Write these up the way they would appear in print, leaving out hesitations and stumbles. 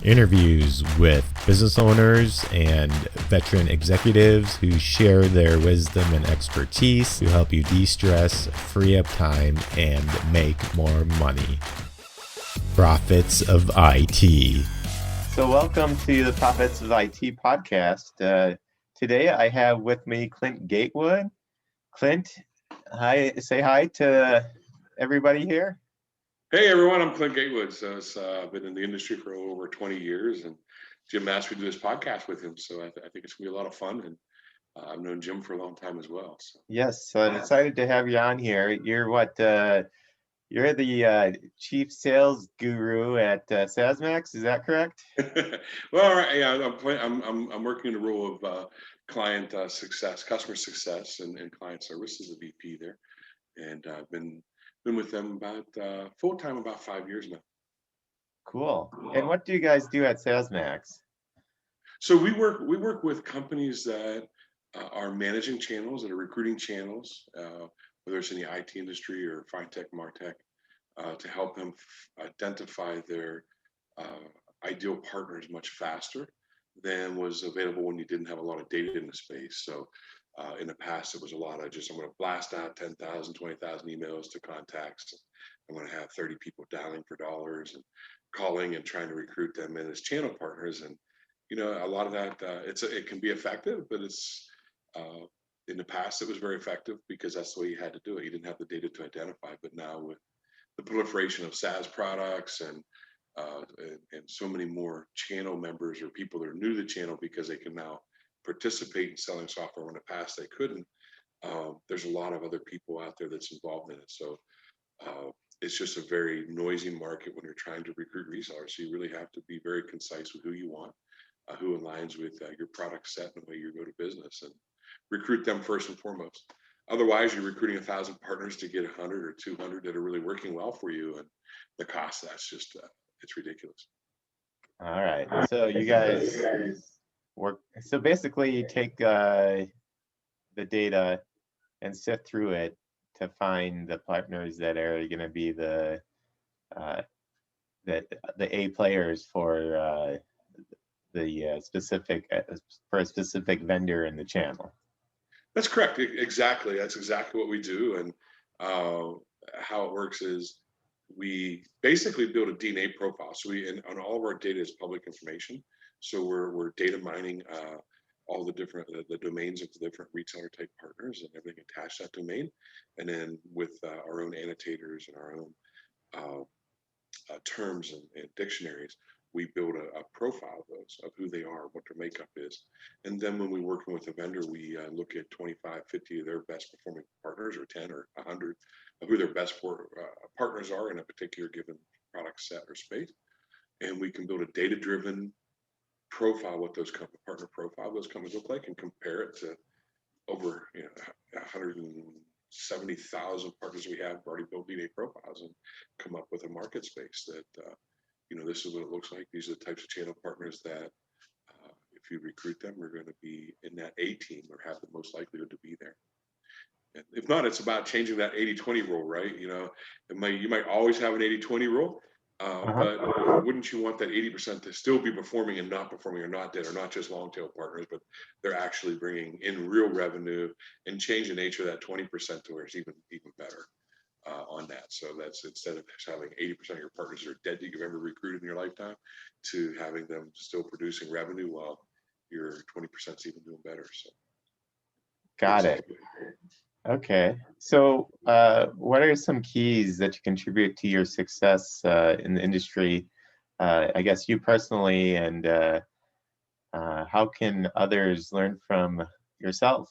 Interviews with business owners and veteran executives who share their wisdom and expertise to help you de-stress, free up time, and make more money. Profits of IT. So welcome to the Profits of IT podcast. Today I have with me Clint Gatewood. Clint, hi. Say hi to everybody here. Hey everyone, I'm Clint Gatewood. So I've been in the industry for over 20 years, and Jim asked me to do this podcast with him. So I think it's gonna be a lot of fun, and I've known Jim for a long time as well. So. Yes, so I'm excited to have you on here. You're you're the chief sales guru at SaasMax. Is that correct? Well, right, yeah, I'm working in the role of client success, customer success, and client service as a VP there, and I've been with them about full time about 5 years now. Cool. And what do you guys do at SaasMax? So we work with companies that are managing channels, that are recruiting channels, whether it's in the IT industry or fintech, martech, to help them identify their ideal partners much faster than was available when you didn't have a lot of data in the space. So in the past, it was a lot of just, I'm going to blast out 10,000, 20,000 emails to contacts. I'm going to have 30 people dialing for dollars and calling and trying to recruit them in as channel partners. And, you know, a lot of that, it can be effective, but it's, in the past, it was very effective because that's the way you had to do it. You didn't have the data to identify, but now with the proliferation of SaaS products and so many more channel members or people that are new to the channel because they can now participate in selling software when in the past they couldn't. There's a lot of other people out there that's involved in it. So it's just a very noisy market when you're trying to recruit resellers. So you really have to be very concise with who you want, who aligns with your product set and the way you go to business, and recruit them first and foremost. Otherwise, you're recruiting 1,000 partners to get 100 or 200 that are really working well for you, and the cost of that's just it's ridiculous. All right. So you guys work. So basically, you take the data and sift through it to find the partners that are going to be the A players for the specific for a specific vendor in the channel. That's correct. Exactly. That's exactly what we do. And how it works is we basically build a DNA profile. So on all of our data is public information. So we're data mining all the different the domains of the different reseller type partners and everything attached to that domain. And then with our own annotators and our own terms and dictionaries, we build a profile of those, of who they are, what their makeup is. And then when we're working with a vendor, we look at 25, 50 of their best performing partners, or 10 or 100 of who their best partners are in a particular given product set or space. And we can build a data-driven profile, what those partner profile those companies look like, and compare it to over 170,000 partners we have already built DNA profiles, and come up with a market space that this is what it looks like. These are the types of channel partners that if you recruit them are going to be in that A team or have the most likelihood to be there. And if not, it's about changing that 80-20 rule, right? You might always have an 80-20 rule, but wouldn't you want that 80% to still be performing and not performing, or not dead, or not just long tail partners, but they're actually bringing in real revenue, and change the nature of that 20% to where it's even better on that. So that's, instead of having 80% of your partners that are dead that you've ever recruited in your lifetime, to having them still producing revenue while your 20% is even doing better. So got it. Okay, so what are some keys that you contribute to your success in the industry? I guess you personally, and how can others learn from yourself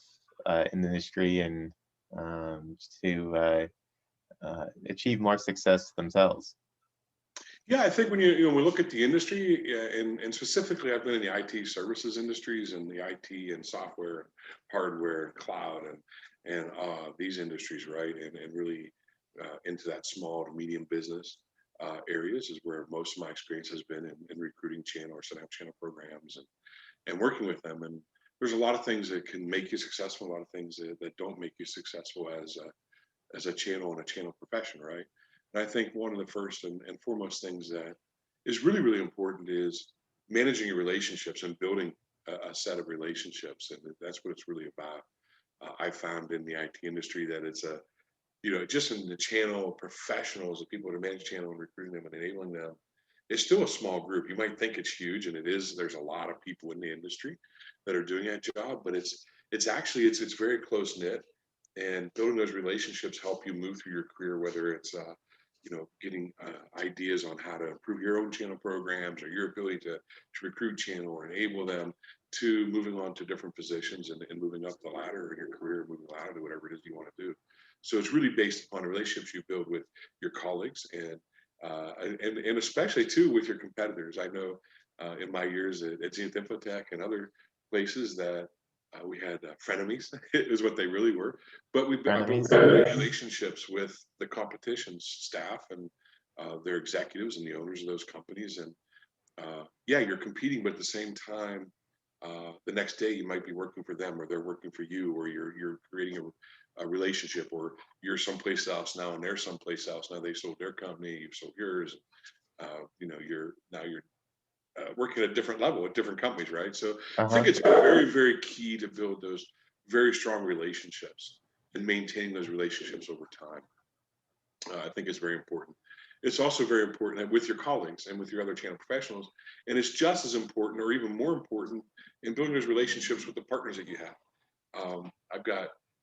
in the industry and to achieve more success themselves? Yeah, I think when we look at the industry, and specifically, I've been in the IT services industries and the IT and software, hardware, cloud, and these industries, right? And really into that small to medium business areas is where most of my experience has been in recruiting channel or setting up channel programs and working with them. And there's a lot of things that can make you successful, a lot of things that don't make you successful as a channel and a channel profession, right? And I think one of the first and foremost things that is really, really important is managing your relationships and building a set of relationships, and that's what it's really about. I found in the IT industry that it's a, just in the channel professionals, the people that are managing channel and recruiting them and enabling them, it's still a small group. You might think it's huge, and it is. There's a lot of people in the industry that are doing that job, but it's actually it's very close knit, and building those relationships help you move through your career, whether it's getting ideas on how to improve your own channel programs or your ability to recruit channel or enable them, to moving on to different positions and moving up the ladder in your career, moving ladder to whatever it is you want to do. So it's really based upon the relationships you build with your colleagues and especially too with your competitors. I know in my years at Zenith Infotech and other places that we had frenemies is what they really were, but I built great relationships with the competition's staff and their executives and the owners of those companies. And yeah, you're competing, but at the same time, the next day you might be working for them, or they're working for you, or you're creating a relationship, or you're someplace else now and they're someplace else now. They sold their company, you've sold yours. You're working at a different level at different companies, right? So I think it's very, very key to build those very strong relationships and maintaining those relationships over time. I think it's very important. It's also very important with your colleagues and with your other channel professionals, and it's just as important, or even more important, in building those relationships with the partners that you have.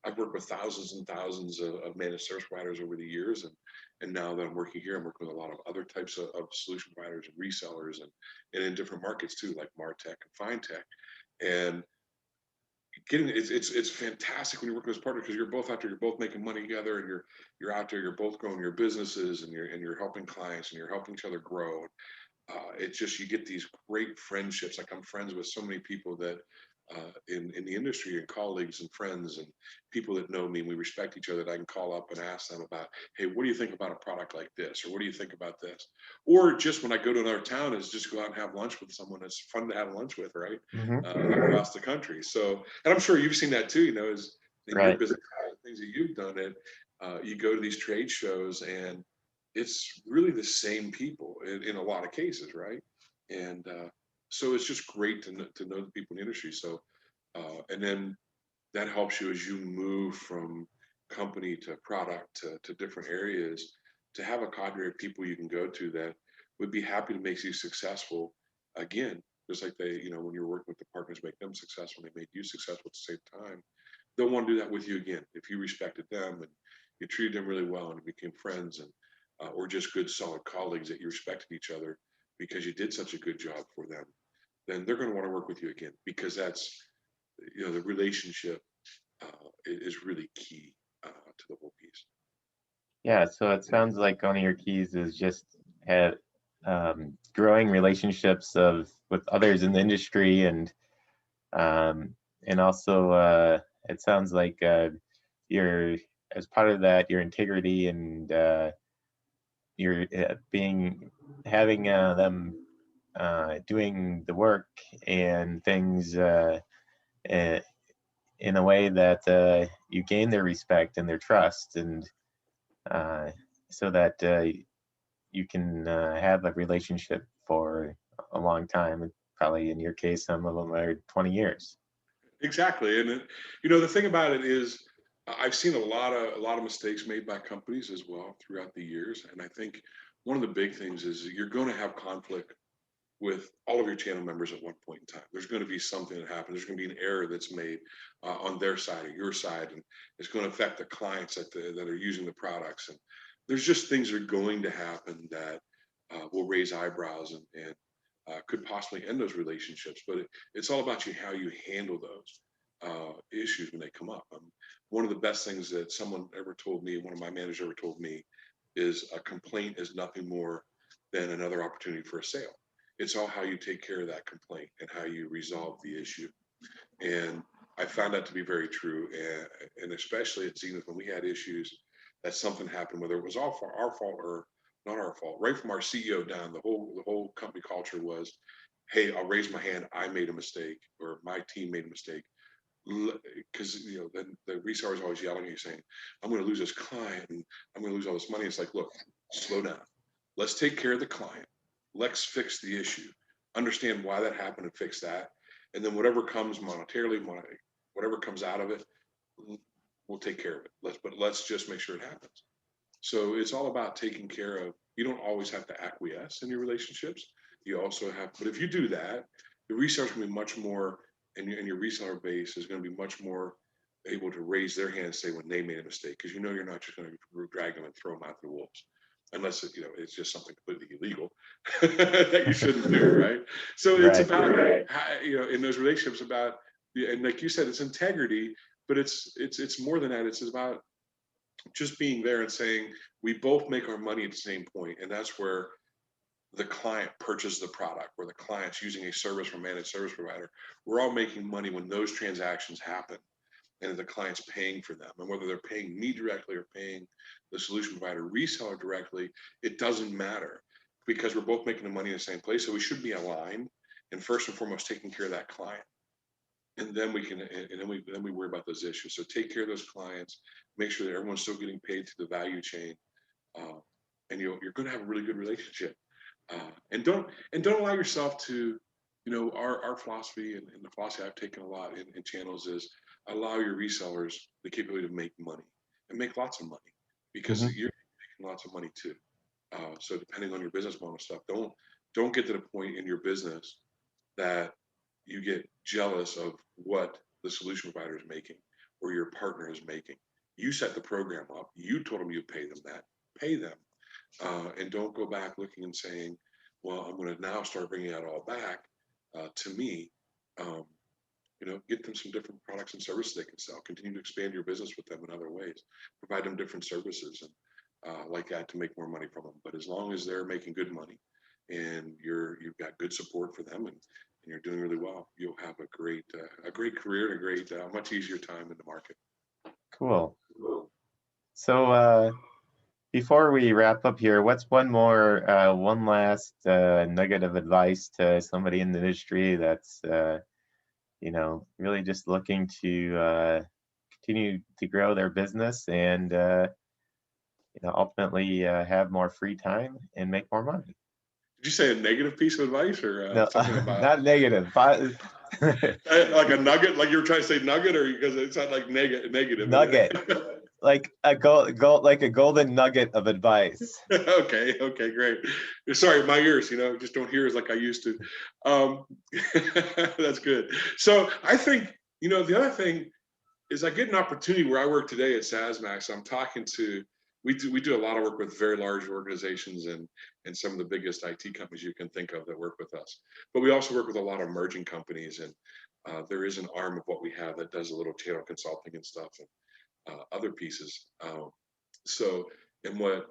I've worked with thousands and thousands of managed service providers over the years, and now that I'm working here, I'm working with a lot of other types of solution providers and resellers, and in different markets too, like MarTech and FinTech. And it's fantastic when you work with those partners, because you're both out there, you're both making money together, and you're out there, you're both growing your businesses, and you're helping clients, and you're helping each other grow. It's just, you get these great friendships. Like, I'm friends with so many people that in the industry, and colleagues and friends and people that know me, and we respect each other, that I can call up and ask them about, hey, what do you think about a product like this? Or what do you think about this? Or just when I go to another town, is just go out and have lunch with someone that's fun to have lunch with, right? Across the country. So, and I'm sure you've seen that too, is in your business, things that you've done, you go to these trade shows, and it's really the same people in a lot of cases, right? And so it's just great to know the people in the industry. So, and then that helps you as you move from company to product to different areas, to have a cadre of people you can go to that would be happy to make you successful again. Just like they, when you're working with the partners, make them successful, they made you successful at the same time. They'll want to do that with you again. If you respected them and you treated them really well and became friends, and or just good, solid colleagues that you respected each other because you did such a good job for them, then they're going to want to work with you again, because that's, the relationship is really key to the whole piece. Yeah, so it sounds like one of your keys is just have growing relationships with others in the industry, and also it sounds like you're, as part of that, your integrity, and you're having them doing the work and things in a way that you gain their respect and their trust, and so that you can have a relationship for a long time. Probably in your case, some of them are 20 years. Exactly. And the thing about it is, I've seen a lot of mistakes made by companies as well throughout the years. And I think one of the big things is you're going to have conflict with all of your channel members at one point in time. There's going to be something that happens. There's going to be an error that's made on their side or your side, and it's going to affect the clients that are using the products. And there's just things that are going to happen that will raise eyebrows and could possibly end those relationships. But it's all about how you handle those issues when they come up. One of the best things that someone ever told me, one of my managers ever told me, is a complaint is nothing more than another opportunity for a sale. It's all how you take care of that complaint and how you resolve the issue. And I found that to be very true. And especially at Zenith, when we had issues that something happened, whether it was all for our fault or not our fault, right from our CEO down, the whole company culture was, hey, I'll raise my hand, I made a mistake, or my team made a mistake. Because then the reseller is always yelling at you saying, I'm going to lose this client and I'm going to lose all this money. It's like, look, slow down. Let's take care of the client. Let's fix the issue. understand why that happened and fix that. And then whatever comes monetarily, whatever comes out of it, we'll take care of it. Let's just make sure it happens. So it's all about taking care of, you don't always have to acquiesce in your relationships. You also have, but if you do that, the resellers can be much more, and your reseller base is going to be much more able to raise their hand and say when they made a mistake, because you're not just going to drag them and throw them out to the wolves, unless it's just something completely illegal that you shouldn't do, right? So it's Right. about in those relationships about, and like you said, it's integrity, but it's more than that. It's about just being there and saying we both make our money at the same point, and that's where the client purchases the product, where the client's using a service from a managed service provider. We're all making money when those transactions happen, and the client's paying for them. And whether they're paying me directly or paying the solution provider reseller directly, it doesn't matter, because we're both making the money in the same place. So we should be aligned, and first and foremost taking care of that client. And then we worry about those issues. So take care of those clients, make sure that everyone's still getting paid to the value chain, and you're going to have a really good relationship. And don't allow yourself to, our philosophy, and the philosophy I've taken a lot in channels is allow your resellers the capability to make money and make lots of money, because you're making lots of money too. So depending on your business model stuff, don't get to the point in your business that you get jealous of what the solution provider is making or your partner is making. You set the program up. You told them you pay them that. Pay them. And don't go back looking and saying, well, I'm going to now start bringing that all back to me. Get them some different products and services they can sell. Continue to expand your business with them in other ways. Provide them different services and like that to make more money from them. But as long as they're making good money and you've got good support for them and you're doing really well, you'll have a great career and a great, much easier time in the market. Cool. So before we wrap up here, what's one last nugget of advice to somebody in the industry that's really just looking to continue to grow their business and ultimately have more free time and make more money? Did you say a negative piece of advice or No, something about not negative. like a nugget? Like you were trying to say nugget, or because it sounded like negative. Nugget, like a like a golden nugget of advice. Okay, great. Sorry, my ears, just don't hear as like I used to. That's good. So I think the other thing is I get an opportunity where I work today at SaasMax. I'm talking to. We do a lot of work with very large organizations and some of the biggest IT companies you can think of that work with us. But we also work with a lot of emerging companies, and there is an arm of what we have that does a little channel consulting and stuff and other pieces. And what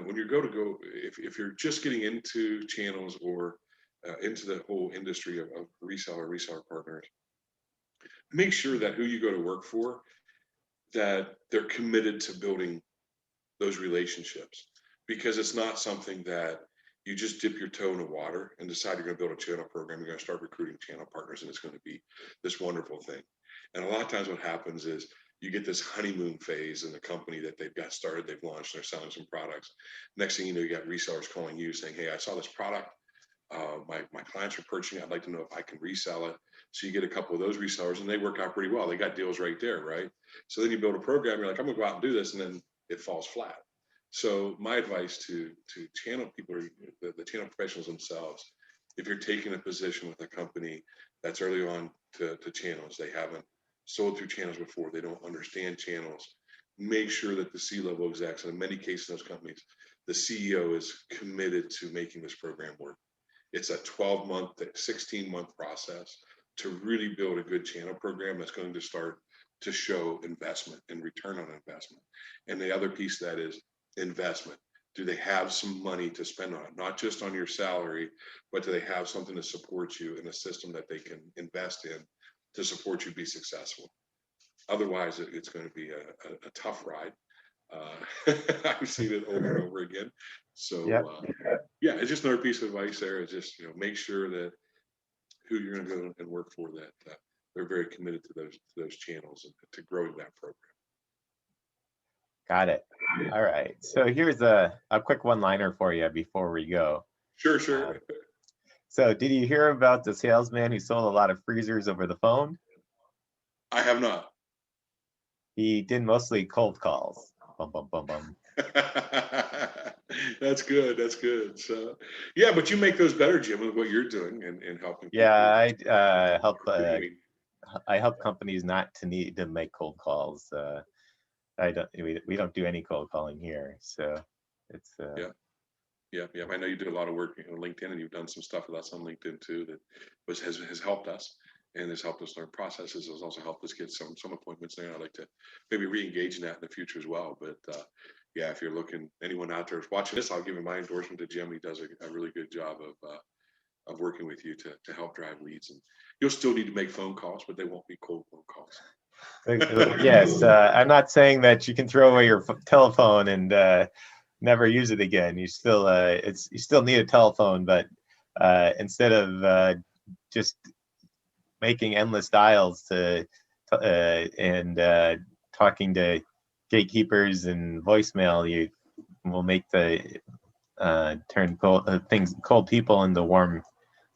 when you go, if you're just getting into channels or into the whole industry of reseller partners, make sure that who you go to work for, that they're committed to building those relationships, because it's not something that you just dip your toe in the water and decide you're going to build a channel program. You're going to start recruiting channel partners, and it's going to be this wonderful thing. And a lot of times what happens is you get this honeymoon phase in the company that they've got started, they've launched, they're selling some products. Next thing you know, you got resellers calling you saying, hey, I saw this product. My clients are purchasing it. I'd like to know if I can resell it. So you get a couple of those resellers, and they work out pretty well. They got deals right there, right? So then you build a program. You're like, I'm going to go out and do this, and then it falls flat. So my advice to channel people, or the channel professionals themselves, if you're taking a position with a company that's early on to channels, they haven't sold through channels before, they don't understand channels, make sure that the C-level execs, and in many cases in those companies, the CEO is committed to making this program work. It's a 12-month, 16-month process to really build a good channel program that's going to start to show investment and return on investment. And the other piece of that is investment. Do they have some money to spend on it? Not just on your salary, but do they have something to support you in a system that they can invest in to support you be successful? Otherwise, it's going to be a tough ride. I've seen it over and over again. So yeah, it's just another piece of advice there. Is just make sure that who you're going to go and work for, that they're very committed to those channels and to growing that program. Got it. All right. So here's a quick one-liner for you before we go. Sure. So did you hear about the salesman who sold a lot of freezers over the phone? I have not. He did mostly cold calls. Bum, bum, bum, bum. That's good. That's good. So, yeah, but you make those better, Jim, with what you're doing and helping. Yeah, people. I help companies not to need to make cold calls. We don't do any cold calling here, so it's Yeah. I know you do a lot of work on LinkedIn, and you've done some stuff with us on LinkedIn too that has helped us and has helped us learn processes. Has also helped us get some appointments there. I'd like to maybe re-engage in that in the future as well. But yeah, if you're looking, anyone out there is watching this, I'll give him my endorsement to Jim. He does a really good job of working with you to help drive leads. And you'll still need to make phone calls, but they won't be cold phone calls. Yes, I'm not saying that you can throw away your telephone and never use it again. You still you still need a telephone, but instead of just making endless dials and talking to gatekeepers and voicemail, you will make the turn cold people into warm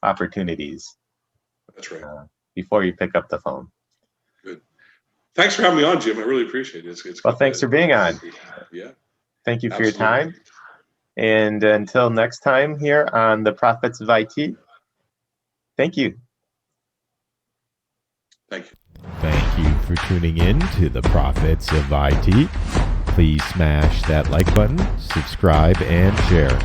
opportunities. That's right. Before you pick up the phone. Good. Thanks for having me on, Jim. I really appreciate it. It's well, thanks for being on. Yeah. Thank you for Absolutely. your time. And until next time here on the Prophets of IT, thank you. Thank you. Thank you for tuning in to the Prophets of IT. Please smash that like button, subscribe, and share.